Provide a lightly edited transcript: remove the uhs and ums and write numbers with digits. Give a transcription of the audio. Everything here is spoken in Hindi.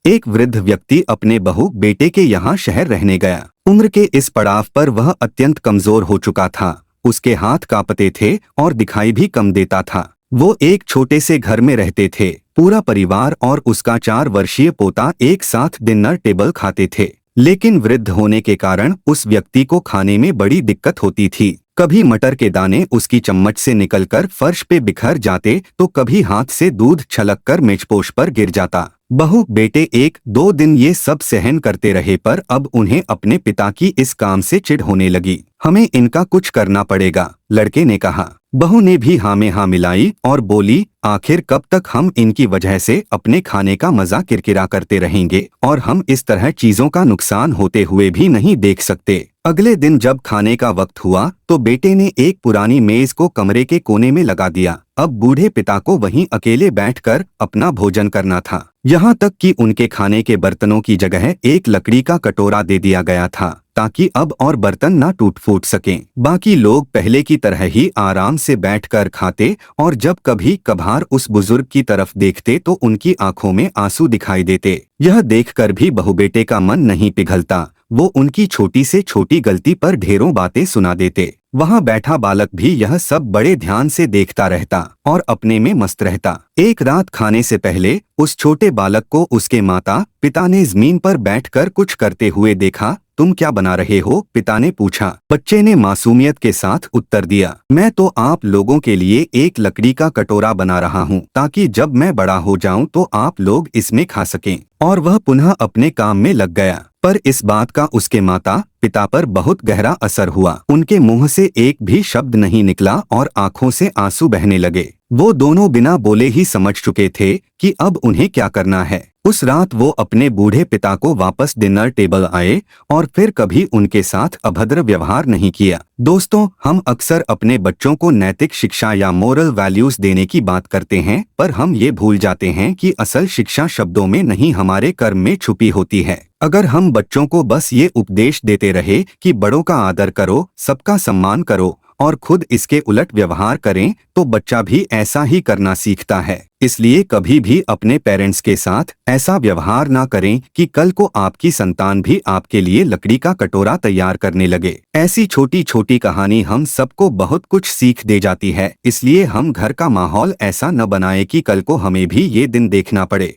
एक वृद्ध व्यक्ति अपने बहू बेटे के यहाँ शहर रहने गया। उम्र के इस पड़ाव पर वह अत्यंत कमजोर हो चुका था। उसके हाथ कांपते थे और दिखाई भी कम देता था। वो एक छोटे से घर में रहते थे। पूरा परिवार और उसका 4 वर्षीय पोता एक साथ डिनर टेबल खाते थे। लेकिन वृद्ध होने के कारण उस व्यक्ति को खाने में बड़ी दिक्कत होती थी। कभी मटर के दाने उसकी चम्मच से निकलकर फर्श पे बिखर जाते तो कभी हाथ से दूध छलककर मेजपोश पर गिर जाता। बहू बेटे 1-2 दिन ये सब सहन करते रहे, पर अब उन्हें अपने पिता की इस काम से चिढ़ होने लगी। हमें इनका कुछ करना पड़ेगा, लड़के ने कहा। बहू ने भी हाँ में हाँ मिलाई और बोली, आखिर कब तक हम इनकी वजह से अपने खाने का मजा किरकिरा करते रहेंगे, और हम इस तरह चीजों का नुकसान होते हुए भी नहीं देख सकते। अगले दिन जब खाने का वक्त हुआ तो बेटे ने एक पुरानी मेज को कमरे के कोने में लगा दिया। अब बूढ़े पिता को वहीं अकेले बैठकर अपना भोजन करना था। यहाँ तक कि उनके खाने के बर्तनों की जगह एक लकड़ी का कटोरा दे दिया गया था, ताकि अब और बर्तन ना टूट फूट सकें। बाकी लोग पहले की तरह ही आराम से बैठकर खाते, और जब कभी कभार उस बुजुर्ग की तरफ देखते तो उनकी आंखों में आंसू दिखाई देते। यह देखकर भी बहू बेटे का मन नहीं पिघलता। वो उनकी छोटी से छोटी गलती पर ढेरों बातें सुना देते। वहाँ बैठा बालक भी यह सब बड़े ध्यान से देखता रहता और अपने में मस्त रहता। एक रात खाने से पहले उस छोटे बालक को उसके माता पिता ने जमीन पर बैठकर कुछ करते हुए देखा। तुम क्या बना रहे हो? पिता ने पूछा। बच्चे ने मासूमियत के साथ उत्तर दिया, मैं तो आप लोगों के लिए एक लकड़ी का कटोरा बना रहा हूँ, ताकि जब मैं बड़ा हो जाऊं तो आप लोग इसमें खा सकें। और वह पुनः अपने काम में लग गया। पर इस बात का उसके माता पिता पर बहुत गहरा असर हुआ। उनके मुंह से एक भी शब्द नहीं निकला और आंखों से आंसू बहने लगे। वो दोनों बिना बोले ही समझ चुके थे कि अब उन्हें क्या करना है। उस रात वो अपने बूढ़े पिता को वापस डिनर टेबल आए और फिर कभी उनके साथ अभद्र व्यवहार नहीं किया। दोस्तों, हम अक्सर अपने बच्चों को नैतिक शिक्षा या मोरल वैल्यूज देने की बात करते हैं, पर हम ये भूल जाते हैं कि असल शिक्षा शब्दों में नहीं, हमारे कर्म में छुपी होती है। अगर हम बच्चों को बस ये उपदेश देते रहे कि बड़ों का आदर करो, सबका सम्मान करो और खुद इसके उलट व्यवहार करें, तो बच्चा भी ऐसा ही करना सीखता है। इसलिए कभी भी अपने पेरेंट्स के साथ ऐसा व्यवहार ना करें कि कल को आपकी संतान भी आपके लिए लकड़ी का कटोरा तैयार करने लगे। ऐसी छोटी छोटी कहानी हम सबको बहुत कुछ सीख दे जाती है। इसलिए हम घर का माहौल ऐसा न बनाएं कि कल को हमें भी ये दिन देखना पड़े।